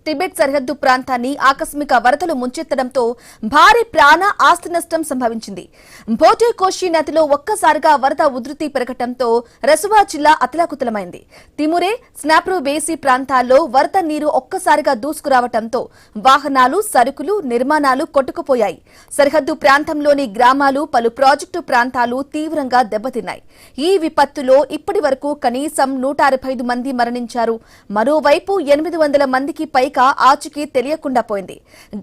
Tibet సరిహద్దు ప్రాంతాన్ని ఆకస్మిక వరదలు ముంచెత్తడంతో భారీ ప్రాణ ఆస్తి నష్టం సంభవించింది. భోటే కోషి నదిలో ఒక్కసారిగా వరద ఉధృతి పెరగడంతో రసువా జిల్లా అతలాకుతలమైంది. తిమురే, స్నాప్రో బేసి ప్రాంతాల్లో వరద నీరు ఒక్కసారిగా దూసుకురావడంతో వాహనాలు, సరుకులు, నిర్మాణాలు కొట్టుకుపోయాయి. సరిహద్దు ప్రాంతంలోని గ్రామాలు, పలు ప్రాజెక్టు ప్రాంతాలు తీవ్రంగా దెబ్బతిన్నాయి. ఈ విపత్తులో ఇప్పటి వరకు కనీసం 165 మంది మరణించారు. మరోవైపు 800 మందికి పైగా ఆచూకీ తెలియకుండా పోయింది.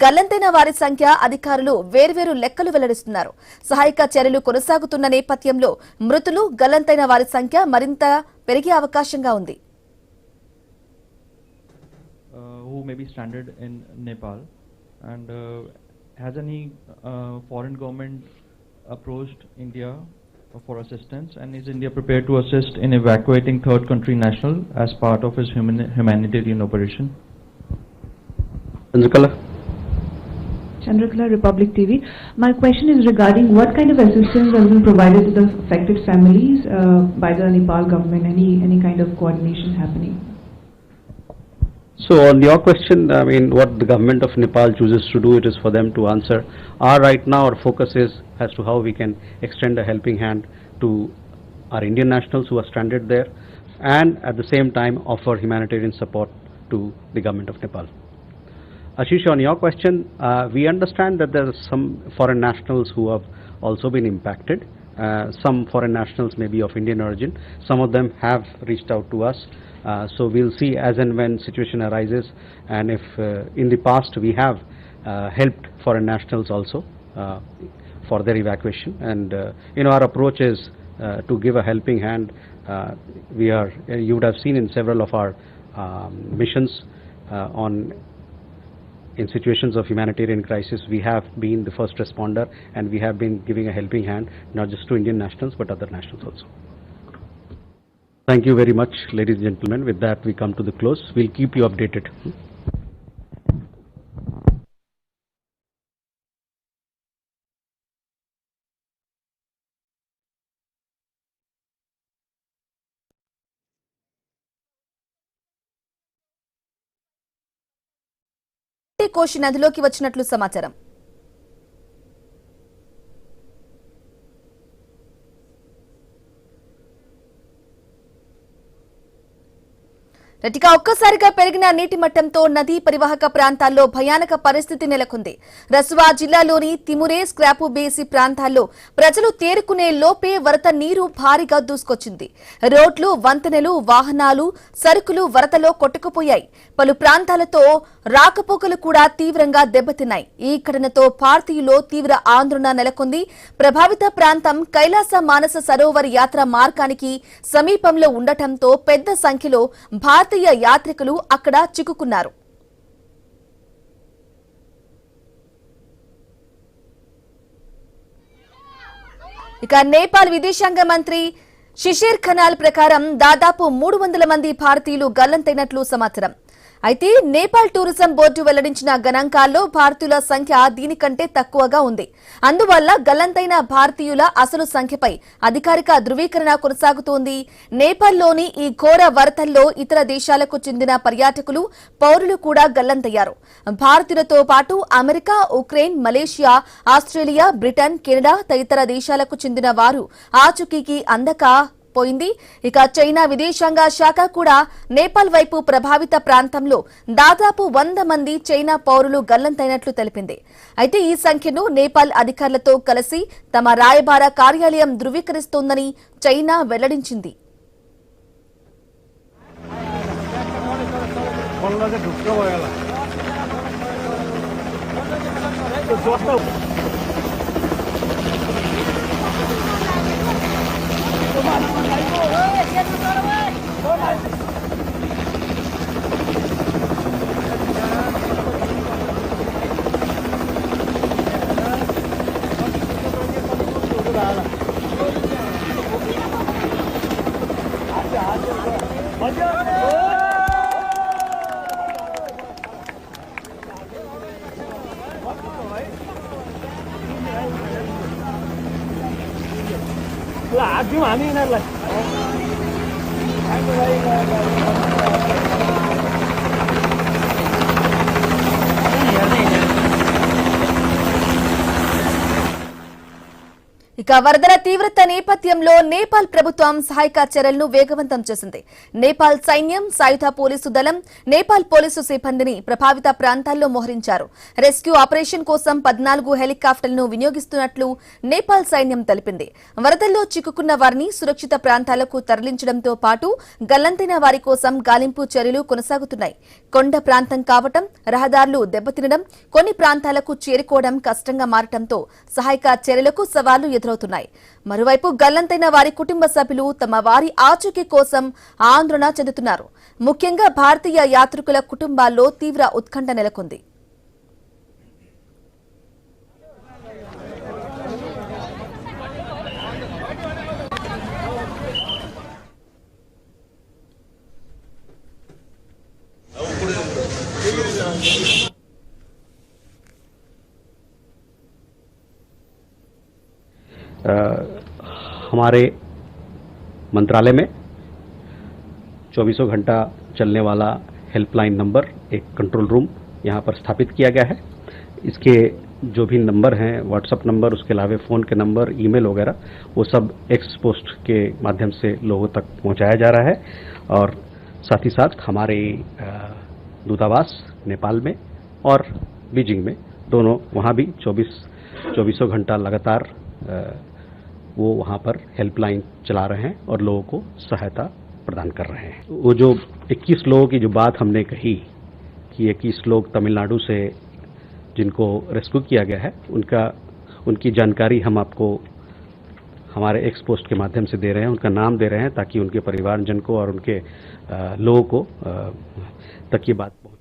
గల్లంతైన వారి సంఖ్య అధికారులు వేర్వేరు లెక్కలు వెల్లడిస్తున్నారు. సహాయక చర్యలు కొనసాగుతున్న నేపథ్యంలో మృతులు, గల్లంతైన వారి సంఖ్య మరింత పెరిగే అవకాశంగా ఉంది. Who may be stranded in Nepal, and has any foreign government approached India for assistance, and is India prepared to assist in evacuating third country national as part of its humanitarian operation? Chandrakala, Republic TV. My question is regarding what kind of assistance has been provided to the affected families by the Nepal government? Any kind of coordination happening? So on your question, I mean, what the government of Nepal chooses to do, it is for them to answer. Right now our focus is as to how we can extend a helping hand to our Indian nationals who are stranded there, and at the same time offer humanitarian support to the government of Nepal. Ashish, on your question, we understand that there are some foreign nationals who have also been impacted. Some foreign nationals may be of Indian origin. Some of them have reached out to us. So we'll see as and when situation arises, and if in the past we have helped foreign nationals also for their evacuation, and our approach is to give a helping hand. You would have seen in several of our missions in situations of humanitarian crisis, we have been the first responder, and we have been giving a helping hand not just to Indian nationals but other nationals also. Thank you very much, ladies and gentlemen. With that, we come to the close. We'll keep you updated. Kosi నదిలోకి వచ్చినట్లు సమాచారం. ఒక్కసారిగా పెరిగిన నీటి మట్టంతో నదీ పరివాహక ప్రాంతాల్లో భయానక పరిస్థితి నెలకొంది. రసువా జిల్లాలోని తిమురే, స్క్రాపు బేసి ప్రాంతాల్లో ప్రజలు తేరుకునే లోపే వరద నీరు భారీగా దూసుకొచ్చింది. రోడ్లు, వంతెనలు, వాహనాలు, సరుకులు వరదలో కొట్టుకుపోయాయి. పలు ప్రాంతాలతో రాకపోకలు కూడా తీవ్రంగా దెబ్బతిన్నాయి. ఈ ఘటనతో భారతీయులో తీవ్ర ఆందోళన నెలకొంది. ప్రభావిత ప్రాంతం కైలాస మానస సరోవర్ యాత్ర మార్గానికి సమీపంలో ఉండటంతో పెద్ద సంఖ్యలో భారతీయ యాత్రికులు అక్కడ చిక్కుకున్నారు. ఇక నేపాల్ విదేశాంగ మంత్రి శిషిర్ ఖనాల్ ప్రకారం దాదాపు 300 మంది భారతీయులు గల్లంతైనట్లు సమాచారం. అయితే నేపాల్ టూరిజం బోర్డు వెల్లడించిన గణాంకాల్లో భారతీయుల సంఖ్య దీనికంటే తక్కువగా ఉంది. అందువల్ల గల్లంతైన భారతీయుల అసలు సంఖ్యపై అధికారిక ధృవీకరణ కొనసాగుతోంది. నేపాల్లోని ఈ ఘోర వరదల్లో ఇతర దేశాలకు చెందిన పర్యాటకులు, పౌరులు కూడా గల్లంతయ్యారు. భారతీయులతో పాటు America, Ukraine, Malaysia, Australia, Britain, Canada తదితర దేశాలకు చెందిన వారు ఆచూకీకి అందక పోయింది. ఇక చైనా విదేశాంగ శాఖ కూడా నేపాల్ వైపు ప్రభావిత ప్రాంతంలో దాదాపు 100 మంది చైనా పౌరులు గల్లంతైనట్లు తెలిపింది. అయితే ఈ సంఖ్యను నేపాల్ అధికారులతో కలిసి తమ రాయబార కార్యాలయం ధృవీకరిస్తోందని చైనా వెల్లడించింది. आजु हामी यिनीहरूलाई ఇక వరదల తీవ్రత నేపథ్యంలో నేపాల్ ప్రభుత్వం సహాయక చర్యలను వేగవంతం చేసింది. నేపాల్ సైన్యం, సాయుధ పోలీసు దళం, నేపాల్ పోలీసు సిబ్బందిని ప్రభావిత ప్రాంతాల్లో మోహరించారు. రెస్క్యూ ఆపరేషన్ కోసం 14 హెలికాప్టర్లను వినియోగిస్తున్నట్లు నేపాల్ సైన్యం తెలిపింది. వరదల్లో చిక్కుకున్న వారిని సురక్షిత ప్రాంతాలకు తరలించడంతో పాటు గల్లంతైన వారి కోసం గాలింపు చర్యలు కొనసాగుతున్నాయి. కొండ ప్రాంతం కావటం, రహదారులు దెబ్బతినడం, కొన్ని ప్రాంతాలకు చేరుకోవడం కష్టంగా మారటంతో సహాయక చర్యలకు సవాళ్లు ఎదురవుతున్నాయి. మరోవైపు గల్లంతైన వారి కుటుంబ సభ్యులు తమ వారి ఆచూకీ కోసం ఆందోళన చెందుతున్నారు. ముఖ్యంగా భారతీయ యాత్రికుల కుటుంబాల్లో తీవ్ర ఉత్కంఠ నెలకొంది. हमारे मंत्रालय में 24 घंटा चलने वाला हेल्पलाइन नंबर, एक कंट्रोल रूम यहाँ पर स्थापित किया गया है. इसके जो भी नंबर हैं, व्हाट्सएप नंबर, उसके अलावा फ़ोन के नंबर, ईमेल वगैरह, वो सब एक्स पोस्ट के माध्यम से लोगों तक पहुँचाया जा रहा है. और साथ ही साथ हमारे दूतावास नेपाल में और बीजिंग में दोनों, वहाँ भी 24 घंटा लगातार वो वहाँ पर हेल्पलाइन चला रहे हैं और लोगों को सहायता प्रदान कर रहे हैं. वो जो 21 लोगों की जो बात हमने कही कि 21 लोग तमिलनाडु से जिनको रेस्क्यू किया गया है, उनकी जानकारी हम आपको हमारे एक्स पोस्ट के माध्यम से दे रहे हैं, उनका नाम दे रहे हैं ताकि उनके परिवारजन को और उनके लोगों को तक ये बात पहुँचे.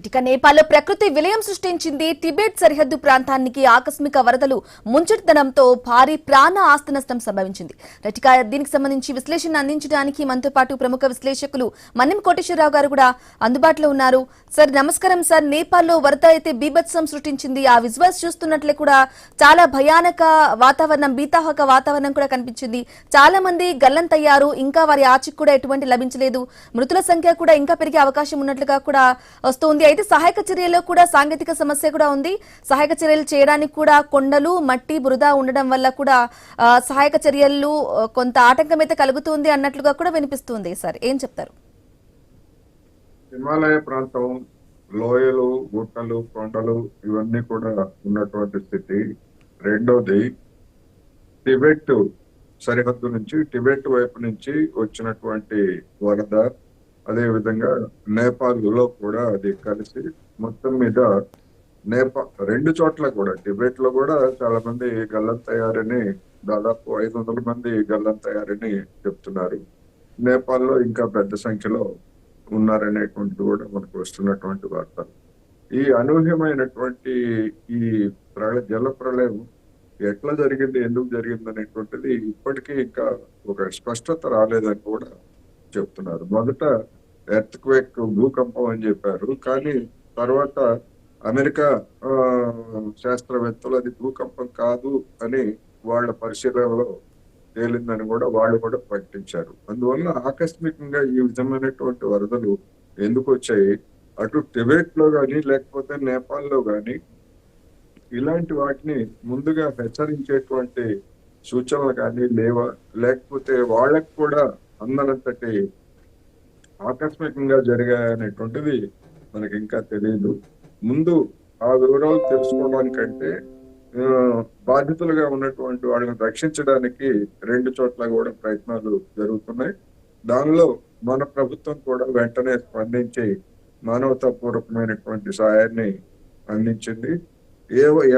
ఇక నేపాల్లో ప్రకృతి విలయం సృష్టించింది. టిబెట్ సరిహద్దు ప్రాంతానికి ఆకస్మిక వరదలు ముంచెత్తడంతో భారీ ప్రాణ ఆస్తి నష్టం సంభవించింది. ఇక దీనికి సంబంధించి విశ్లేషణ అందించడానికి మనతో పాటు ప్రముఖ విశ్లేషకులు మన్నెం కోటేశ్వరరావు గారు కూడా అందుబాటులో ఉన్నారు. సార్ నమస్కారం సార్. నేపాల్లో వరద అయితే బీభత్సం సృష్టించింది. ఆ విజువల్స్ చూస్తున్నట్లే కూడా చాలా భయానక వాతావరణం, భీతాహక వాతావరణం కూడా కనిపించింది. చాలా మంది గల్లంతయ్యారు. ఇంకా వారి ఆచూకీ కూడా ఎటువంటి లభించలేదు. మృతుల సంఖ్య కూడా ఇంకా పెరిగే అవకాశం ఉన్నట్లుగా కూడా వస్తోంది. అయితే సహాయక చర్యల్లో కూడా సాంకేతిక సమస్య కూడా ఉంది. సహాయక చర్యలు చేయడానికి కూడా కొండలు, మట్టి, బురద ఉండడం వల్ల కూడా సహాయక చర్యలు కొంత ఆటంకం అయితే కలుగుతుంది అన్నట్లుగా కూడా వినిపిస్తుంది. సార్ ఏం చెప్తారు? హిమాలయ ప్రాంతం, లోయలు, గుట్టలు, కొండలు ఇవన్నీ కూడా ఉన్నటువంటి స్థితి. రెండోది టిబెట్ సరిహద్దు నుంచి, టిబెట్ వైపు నుంచి వచ్చినటువంటి వరద, అదే విధంగా నేపాల్ లో కూడా అది కలిసి మొత్తం మీద రెండు చోట్ల కూడా, టిబెట్ లో కూడా చాలా మంది గల్లంతయ్యారని, దాదాపు 500 మంది గల్లంతయ్యారని చెప్తున్నారు. నేపాల్లో ఇంకా పెద్ద సంఖ్యలో ఉన్నారనేటువంటిది కూడా మనకు వస్తున్నటువంటి వార్త. ఈ అనూహ్యమైనటువంటి ఈ జల ప్రళయం ఎట్లా జరిగింది, ఎందుకు జరిగింది అనేటువంటిది ఇప్పటికీ ఇంకా ఒక స్పష్టత రాలేదని కూడా చెప్తున్నారు. మొదట ఎర్త్ క్వేక్, భూకంపం అని చెప్పారు. కానీ తర్వాత అమెరికా శాస్త్రవేత్తలు అది భూకంపం కాదు అని వాళ్ళ పరిశీలనలో తేలిందని కూడా వాళ్ళు కూడా ప్రకటించారు. అందువల్ల ఆకస్మికంగా ఈ విధమైనటువంటి వరదలు ఎందుకు వచ్చాయి, అటు టిబెట్ లో కానీ లేకపోతే నేపాల్ లో కానీ ఇలాంటి వాటిని ముందుగా హెచ్చరించేటువంటి సూచనలు కానీ లేవా, లేకపోతే వాళ్ళకు కూడా అందనంతటి ఆకస్మికంగా జరిగాయనేటువంటిది మనకి ఇంకా తెలియదు. ముందు ఆ వివరాలు తెలుసుకోవడానికంటే బాధితులుగా ఉన్నటువంటి వాళ్ళని రక్షించడానికి రెండు చోట్ల కూడా ప్రయత్నాలు జరుగుతున్నాయి. దానిలో మన ప్రభుత్వం కూడా వెంటనే స్పందించి మానవతాపూర్వకమైనటువంటి సహాయాన్ని అందించింది.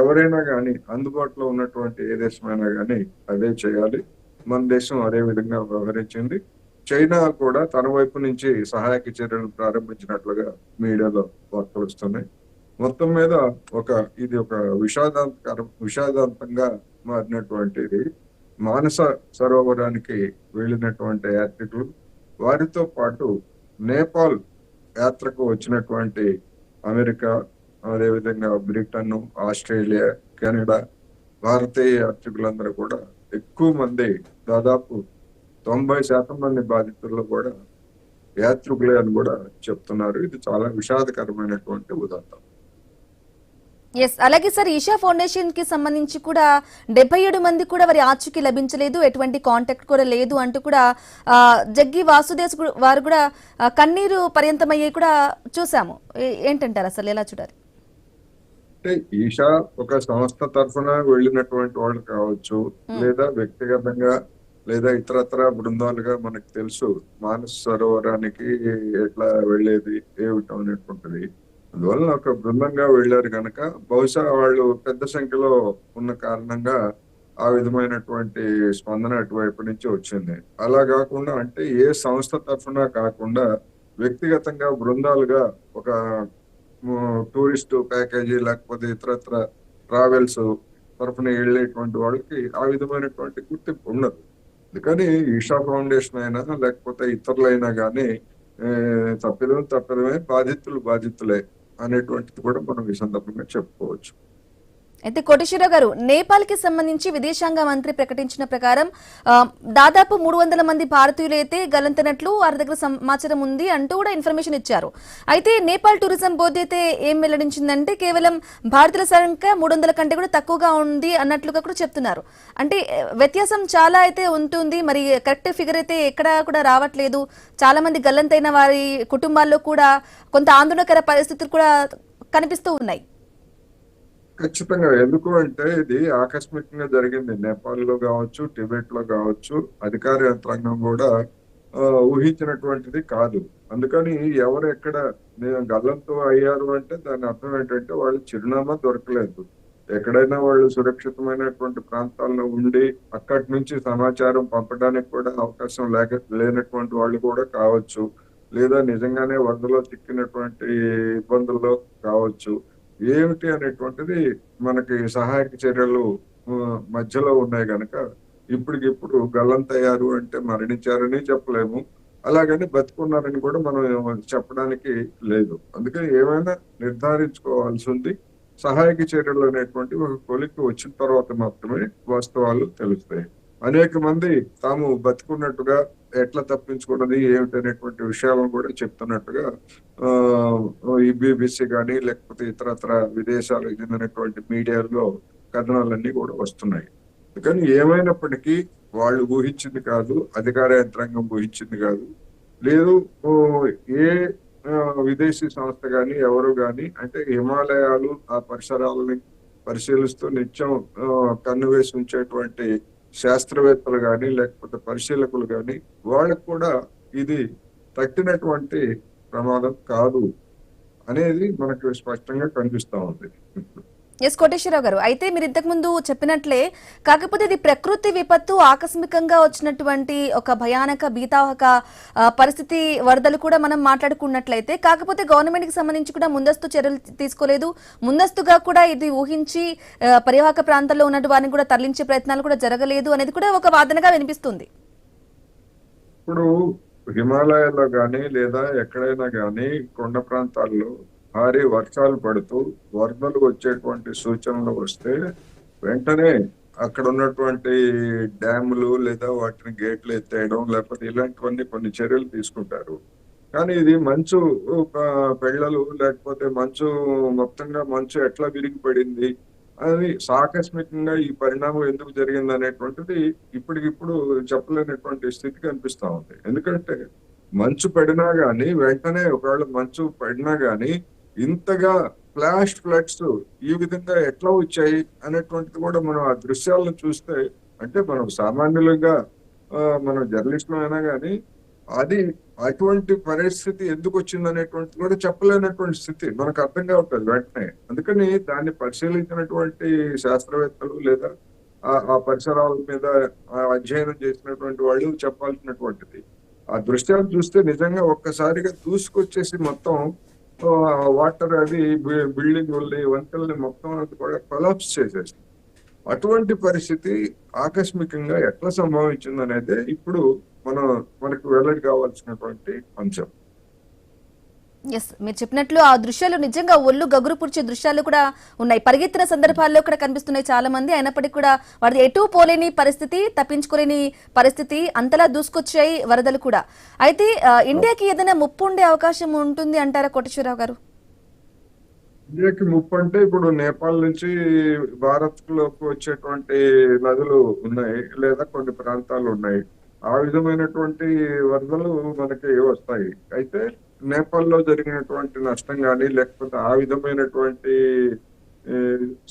ఎవరైనా కానీ అందుబాటులో ఉన్నటువంటి ఏ దేశమైనా కానీ అదే చేయాలి. మన దేశం అదే విధంగా వ్యవహరించింది. చైనా కూడా తన వైపు నుంచి సహాయక చర్యలు ప్రారంభించినట్లుగా మీడియాలో వార్తలు వస్తున్నాయి. మొత్తం మీద ఇది ఒక విషాదాంతంగా మారినటువంటిది. మానస సరోవరానికి వెళ్ళినటువంటి యాత్రికులు, వారితో పాటు నేపాల్ యాత్రకు వచ్చినటువంటి అమెరికా, అదేవిధంగా బ్రిటన్, ఆస్ట్రేలియా, కెనడా భారతీయ యాత్రికులందరూ కూడా ఎక్కువ మంది, దాదాపు 90% మంది బాధితుల్లో కూడా యాత్రికులే అని కూడా చెప్తున్నారు. ఇది చాలా విషాదకరమైనటువంటి ఉదాహరణ. ఎస్, అలాగే సార్ ఈషా ఫౌండేషన్ కి సంబంధించి కూడా 77 మంది కూడా వారి ఆచూకీ లభించలేదు, ఎటువంటి కాంటాక్ట్ కూడా లేదు అంటూ కూడా జగ్గి వాసుదేవ్ వారు కూడా కన్నీరు పర్యంతమయ్యే కూడా చూసాము. ఏంటంటారు, అసలు ఎలా చూడాలి? అంటే ఈషా ఒక సంస్థ తరఫున వెళ్ళినటువంటి వాళ్ళు కావచ్చు, లేదా వ్యక్తిగతంగా లేదా ఇతరత్ర బృందాలుగా మనకు తెలుసు మానస సరోవరానికి ఎట్లా వెళ్ళేది ఏమిటం అనేటువంటిది. అందువల్ల ఒక బృందంగా వెళ్ళారు కనుక బహుశా వాళ్ళు పెద్ద సంఖ్యలో ఉన్న కారణంగా ఆ విధమైనటువంటి స్పందన అటువైపు నుంచి వచ్చింది. అలా కాకుండా అంటే ఏ సంస్థ తరఫున కాకుండా వ్యక్తిగతంగా బృందాలుగా ఒక టూరిస్ట్ ప్యాకేజీ లేకపోతే ఇతరత్ర ట్రావెల్స్ తరఫున వెళ్ళేటువంటి వాళ్ళకి ఆ విధమైనటువంటి గుర్తింపు ఉండదు. అందుకని ఈషా ఫౌండేషన్ అయినా లేకపోతే ఇతరులైనా కానీ తప్పిదమే, బాధితులే అనేటువంటిది కూడా మనం ఈ సందర్భంగా చెప్పుకోవచ్చు. అయితే కోటేశ్వరరావు గారు, నేపాల్ కి సంబంధించి విదేశాంగ మంత్రి ప్రకటించిన ప్రకారం దాదాపు 300 మంది భారతీయులు అయితే గల్లంతైనట్లు వారి దగ్గర సమాచారం ఉంది అంటూ కూడా ఇన్ఫర్మేషన్ ఇచ్చారు. అయితే నేపాల్ టూరిజం బోర్డు అయితే ఏం వెల్లడించిందంటే కేవలం భారతీయుల సంఖ్య 300 కంటే కూడా తక్కువగా ఉంది అన్నట్లుగా కూడా చెప్తున్నారు. అంటే వ్యత్యాసం చాలా అయితే ఉంటుంది, మరి కరెక్ట్ ఫిగర్ అయితే ఎక్కడా కూడా రావట్లేదు. చాలా మంది గల్లంతైన వారి కుటుంబాల్లో కూడా కొంత ఆందోళనకర పరిస్థితులు కూడా కనిపిస్తూ ఉన్నాయి. ఖచ్చితంగా. ఎందుకు అంటే ఇది ఆకస్మికంగా జరిగింది. నేపాల్ లో కావచ్చు, టిబెట్ లో కావచ్చు, అధికార యంత్రాంగం కూడా ఊహించినటువంటిది కాదు. అందుకని ఎవరు ఎక్కడ గల్లంతో అయ్యారు అంటే దాని అర్థం ఏంటంటే వాళ్ళు చిరునామా దొరకలేదు. ఎక్కడైనా వాళ్ళు సురక్షితమైనటువంటి ప్రాంతాల్లో ఉండి అక్కడి నుంచి సమాచారం పంపడానికి కూడా అవకాశం లేనటువంటి వాళ్ళు కూడా కావచ్చు, లేదా నిజంగానే వరదలో చిక్కినటువంటి ఇబ్బందుల్లో కావచ్చు. ఏమిటి అనేటువంటిది మనకి సహాయక చర్యలు మధ్యలో ఉన్నాయి కనుక ఇప్పటికిప్పుడు గల్లంతయ్యారు అంటే మరణించారని చెప్పలేము, అలాగని బతుకున్నారని కూడా మనం చెప్పడానికి లేదు. అందుకని ఏమైనా నిర్ధారించుకోవాల్సి ఉంది. సహాయక చర్యలు అనేటువంటి ఒక కొలిక్కి వచ్చిన తర్వాత మాత్రమే వాస్తవాలు తెలుస్తాయి. అనేక మంది తాము బతుకున్నట్టుగా ఎట్లా తప్పించుకున్నది ఏమిటనేటువంటి విషయాలను కూడా చెప్తున్నట్టుగా ఈ BBC కానీ లేకపోతే ఇతరత్ర విదేశాలకు చెందినటువంటి మీడియాలో కథనాలన్నీ కూడా వస్తున్నాయి. కానీ ఏమైనప్పటికీ వాళ్ళు ఊహించింది కాదు, అధికార యంత్రాంగం ఊహించింది కాదు, లేదు ఏ విదేశీ సంస్థ కానీ ఎవరు కానీ అంటే హిమాలయాలు ఆ పరిసరాలని పరిశీలిస్తూ నిత్యం కన్ను వేసి ఉంచేటువంటి శాస్త్రవేత్తలు కానీ లేకపోతే పరిశీలకులు కానీ వాళ్ళకు కూడా ఇది తట్టినటువంటి ప్రమాదం కాదు అనేది మనకు స్పష్టంగా కనిపిస్తా ఉంది. ఎస్ కోటేశ్వరరావు గారు, అయితే మీరు ఇంతకు ముందు చెప్పినట్లే కాకపోతే ఇది ప్రకృతి విపత్తు, ఆకస్మికంగా వచ్చినటువంటి ఒక భయానక భీతావహక పరిస్థితి, వరదలు కూడా మనం మాట్లాడుకున్నట్లయితే, కాకపోతే గవర్నమెంట్ కి సంబంధించి కూడా ముందస్తు చర్యలు తీసుకోలేదు, ముందస్తుగా కూడా ఇది ఊహించి పరివాహక ప్రాంతాల్లో ఉన్న వారిని కూడా తరలించే ప్రయత్నాలు కూడా జరగలేదు అనేది కూడా ఒక వాదనగా వినిపిస్తుంది. ఇప్పుడు హిమాలయాల్లో కానీ లేదా ఎక్కడైనా కానీ కొండ ప్రాంతాల్లో భారీ వర్షాలు పడుతూ వరదలు వచ్చేటువంటి సూచనలు వస్తే వెంటనే అక్కడ ఉన్నటువంటి డ్యాములు లేదా వాటిని గేట్లు ఎత్తేయడం లేకపోతే ఇలాంటివన్నీ కొన్ని చర్యలు తీసుకుంటారు. కానీ ఇది మంచు పెళ్ళలు లేకపోతే మొత్తంగా మంచు ఎట్లా విరిగిపడింది అది ఆకస్మికంగా ఈ పరిణామం ఎందుకు జరిగింది అనేటువంటిది ఇప్పటికిప్పుడు చెప్పలేనటువంటి స్థితి కనిపిస్తా ఉంది. ఎందుకంటే మంచు పడినా గానీ వెంటనే ఒకవేళ మంచు పడినా గానీ ఇంతగా ఫ్లాష్ ఫ్లడ్స్ ఈ విధంగా ఎట్లా వచ్చాయి అనేటువంటిది కూడా మనం ఆ దృశ్యాలను చూస్తే అంటే మనం సామాన్యులుగా మనం జర్నలిస్టులు అయినా కానీ అది అటువంటి పరిస్థితి ఎందుకు వచ్చింది అనేటువంటిది కూడా చెప్పలేనటువంటి స్థితి మనకు అర్థంగా ఉంటుంది వెంటనే. అందుకని దాన్ని పరిశీలించినటువంటి శాస్త్రవేత్తలు లేదా ఆ పరిసరాల మీద అధ్యయనం చేసినటువంటి వాళ్ళు చెప్పాల్సినటువంటిది ఆ దృశ్యాలు చూస్తే నిజంగా ఒక్కసారిగా దూసుకొచ్చేసి మొత్తం వాటర్ అది బిల్డింగ్ వంతెల్ని మొత్తం అది కూడా కొలాప్స్ చేసేసి అటువంటి పరిస్థితి ఆకస్మికంగా ఎట్లా సంభవించింది అనేది ఇప్పుడు మనకు వెల్లడి కావాల్సినటువంటి అంశం. ఎస్, మీరు చెప్పినట్లు ఆ దృశ్యాలు నిజంగా ఒళ్ళు గగురు పుడిచే దృశ్యాలు కూడా ఉన్నాయి. పరిగెత్తిన సందర్భాల్లో కూడా కనిపిస్తున్నాయి చాలా మంది, అయినప్పటికీ కూడా వారి ఎటు పోలేని పరిస్థితి, తప్పించుకోలేని పరిస్థితి, అంతలా దూసుకొచ్చాయి వరదలు కూడా. అయితే ఇండియాకి ఏదైనా ముప్పు ఉండే అవకాశం ఉంటుంది అంటారా కోటేశ్వరరావు గారు? ఇండియాకి ముప్పు అంటే ఇప్పుడు నేపాల్ నుంచి భారత్ లోకి వచ్చేటువంటి నదులు ఉన్నాయి, లేదా కొన్ని ప్రాంతాలు ఉన్నాయి. ఆ విధమైనటువంటి వరదలు మనకి వస్తాయి. అయితే నేపాల్లో జరిగినటువంటి నష్టం కానీ, లేకపోతే ఆ విధమైనటువంటి ఈ,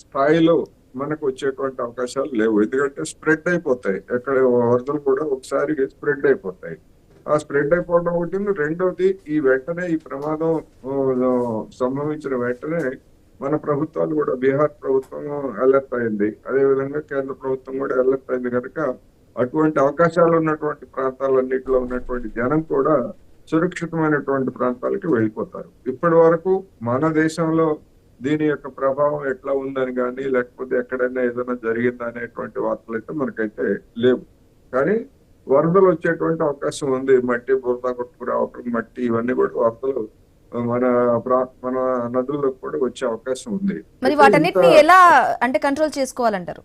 స్థాయిలో మనకు వచ్చేటువంటి అవకాశాలు లేవు. ఎందుకంటే స్ప్రెడ్ అయిపోతాయి, ఎక్కడ వరదలు కూడా ఒకసారి స్ప్రెడ్ అయిపోతాయి. ఆ స్ప్రెడ్ అయిపోవడం ఒకటి. రెండోది, ఈ వెంటనే ఈ ప్రమాదం సంభవించిన వెంటనే మన ప్రభుత్వాలు కూడా, బీహార్ ప్రభుత్వం అలర్ట్ అయింది, అదేవిధంగా కేంద్ర ప్రభుత్వం కూడా అలర్ట్ అయింది కనుక అటువంటి అవకాశాలు ఉన్నటువంటి ప్రాంతాలన్నింటిలో ఉన్నటువంటి జనం కూడా సురక్షితమైనటువంటి ప్రాంతాలకి వెళ్ళిపోతారు. ఇప్పటి వరకు మన దేశంలో దీని యొక్క ప్రభావం ఎట్లా ఉందని కానీ, లేకపోతే ఎక్కడైనా ఏదైనా జరిగిందా అనేటువంటి వార్తలు అయితే మనకైతే లేవు. కానీ వరదలు వచ్చేటువంటి అవకాశం ఉంది. మట్టి బురద కొట్టుకు రావటం, మట్టి ఇవన్నీ కూడా వరదలు మన మన నదుల్లో కూడా వచ్చే అవకాశం ఉంది. మరి వాటన్నిటిని ఎలా అంటే కంట్రోల్ చేసుకోవాలంటారు?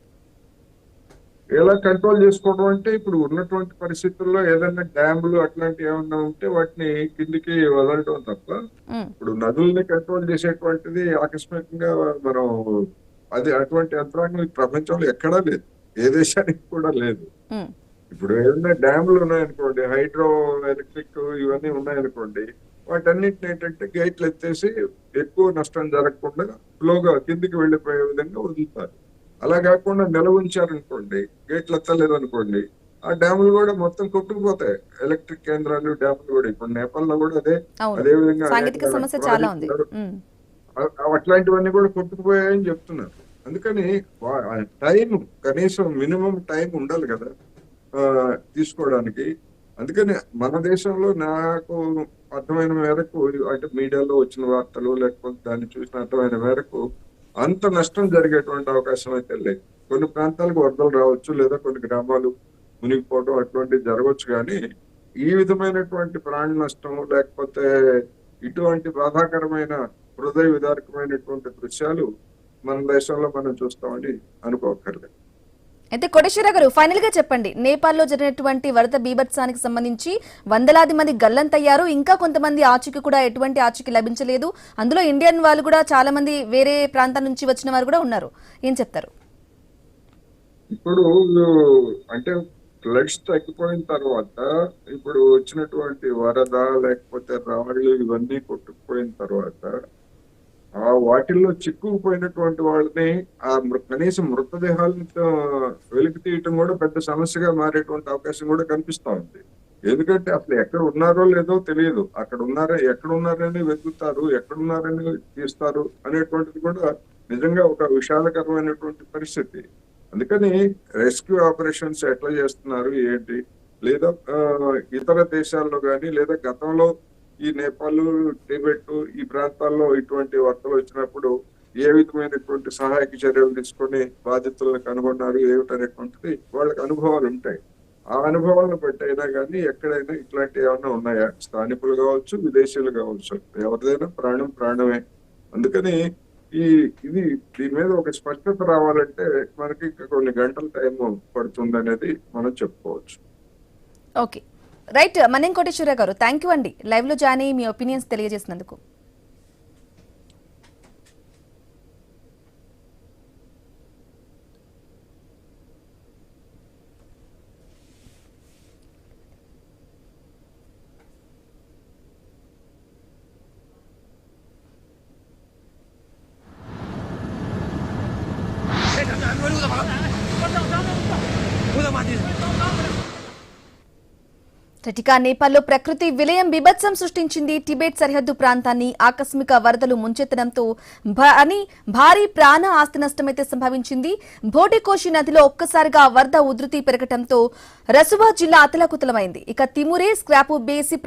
ఎలా కంట్రోల్ చేసుకోవడం అంటే, ఇప్పుడు ఉన్నటువంటి పరిస్థితుల్లో ఏదైనా డ్యాములు అట్లాంటివి ఏమన్నా ఉంటే వాటిని కిందికి వదలటం తప్ప, ఇప్పుడు నదుల్ని కంట్రోల్ చేసేటువంటిది ఆకస్మికంగా మనం అది అటువంటి యంత్రాంగం ఈ ప్రపంచంలో ఎక్కడా లేదు, ఏ దేశానికి కూడా లేదు. ఇప్పుడు ఏదైనా డ్యాములు ఉన్నాయనుకోండి, హైడ్రో ఎలక్ట్రిక్ ఇవన్నీ ఉన్నాయనుకోండి, వాటన్నిటిని ఏంటంటే గేట్లు ఎత్తేసి ఎక్కువ నష్టం జరగకుండా ఫ్లోగా కిందికి వెళ్ళిపోయే విధంగా వదులుతారు. అలా కాకుండా నిలవ ఉంచారనుకోండి, గేట్లు ఎత్తలేదు అనుకోండి, ఆ డ్యాములు కూడా మొత్తం కొట్టుకుపోతాయి. ఎలక్ట్రిక్ కేంద్రాలు, డ్యాములు కూడా ఇప్పుడు నేపాల్లో కూడా అదే విధంగా సాంకేతిక సమస్య చాలా ఉంది. అట్లాంటివన్నీ కూడా కొట్టుకుపోయాయని చెప్తున్నారు. అందుకని టైం, కనీసం మినిమం టైం ఉండాలి కదా తీసుకోవడానికి. అందుకని మన దేశంలో నాకు అర్థమైన మేరకు, అంటే మీడియాలో వచ్చిన వార్తలు లేకపోతే దాన్ని చూసిన అర్థమైన మేరకు అంత నష్టం జరిగేటువంటి అవకాశం అయితే లేదు. కొన్ని ప్రాంతాలకు వరదలు రావచ్చు, లేదా కొన్ని గ్రామాలు మునిగిపోవడం అటువంటివి జరగవచ్చు. కానీ ఈ విధమైనటువంటి ప్రాణ నష్టం లేకపోతే ఇటువంటి బాధాకరమైన, హృదయ విదారకమైనటువంటి దృశ్యాలు మన దేశంలో మనం చూస్తామని అనుకోకర్లేదు. అయితే కోటేశ్వర గారు, ఫైనల్ గా చెప్పండి, నేపాల్లో జరిగినటువంటి వరద బీభత్సానికి సంబంధించి వందలాది మంది గల్లంతయ్యారు, ఇంకా కొంతమంది ఆచూకీ కూడా ఎటువంటి ఆచూకీ లభించలేదు. అందులో ఇండియన్ వాళ్ళు కూడా చాలా మంది వేరే ప్రాంతాల నుంచి వచ్చిన వారు కూడా ఉన్నారు. ఏం చెప్తారు? ఇప్పుడు అంటే ఫ్లడ్స్ తగ్గిపోయిన తర్వాత, ఇప్పుడు వచ్చినటువంటి వరద లేకపోతే రాళ్ళు ఇవన్నీ కొట్టుకుపోయిన తర్వాత, ఆ వాటిల్లో చిక్కుకుపోయినటువంటి వాళ్ళని కనీసం మృతదేహాలను వెలికి తీయటం కూడా పెద్ద సమస్యగా మారేటువంటి అవకాశం కూడా కనిపిస్తా ఉంది. ఎందుకంటే అసలు ఎక్కడ ఉన్నారో లేదో తెలియదు, ఎక్కడ ఉన్నారని వెతుకుతారు, ఎక్కడున్నారని తీస్తారు అనేటువంటిది కూడా నిజంగా ఒక విషాదకరమైనటువంటి పరిస్థితి. అందుకని రెస్క్యూ ఆపరేషన్స్ ఎట్లా చేస్తున్నారు ఏంటి, లేదా ఇతర దేశాల్లో కానీ, లేదా గతంలో ఈ నేపాల్, టిబెట్ ఈ ప్రాంతాల్లో ఇటువంటి వరదలు వచ్చినప్పుడు ఏ విధమైనటువంటి సహాయక చర్యలు తీసుకొని బాధితులను కనుగొన్నారు ఏమిటనేటువంటిది వాళ్ళకి అనుభవాలు ఉంటాయి. ఆ అనుభవాలను బట్టి అయినా కానీ ఎక్కడైనా ఇట్లాంటి ఏమైనా ఉన్నాయా, స్థానికులు కావచ్చు, విదేశీయులు కావచ్చు, ఎవరిదైనా ప్రాణం ప్రాణమే. అందుకని దీని మీద ఒక స్పష్టత రావాలంటే మనకి ఇంకా కొన్ని గంటల టైం పడుతుంది అనేది మనం చెప్పుకోవచ్చు. Okay, right. మన్యం కోటేశ్వర గారు, థ్యాంక్ యూ అండి, లైవ్ లో జాయిన్ అయ్యి మీ ఒపీనియన్స్ తెలియజేసినందుకు. ఇక నేపాల్లో ప్రకృతి విలయం బీభత్సం సృష్టించింది. టిబెట్ సరిహద్దు ప్రాంతాన్ని ఆకస్మిక వరదలు ముంచెత్తడంతో భారీ ప్రాణ ఆస్తి నష్టమైతే సంభవించింది. భోటికోషి నదిలో ఒక్కసారిగా వరద ఉధృతి పెరగడంతో రసువా జిల్లా అతలాకుతలమైంది. ఇక తిమురే, స్క్రాపు బేసి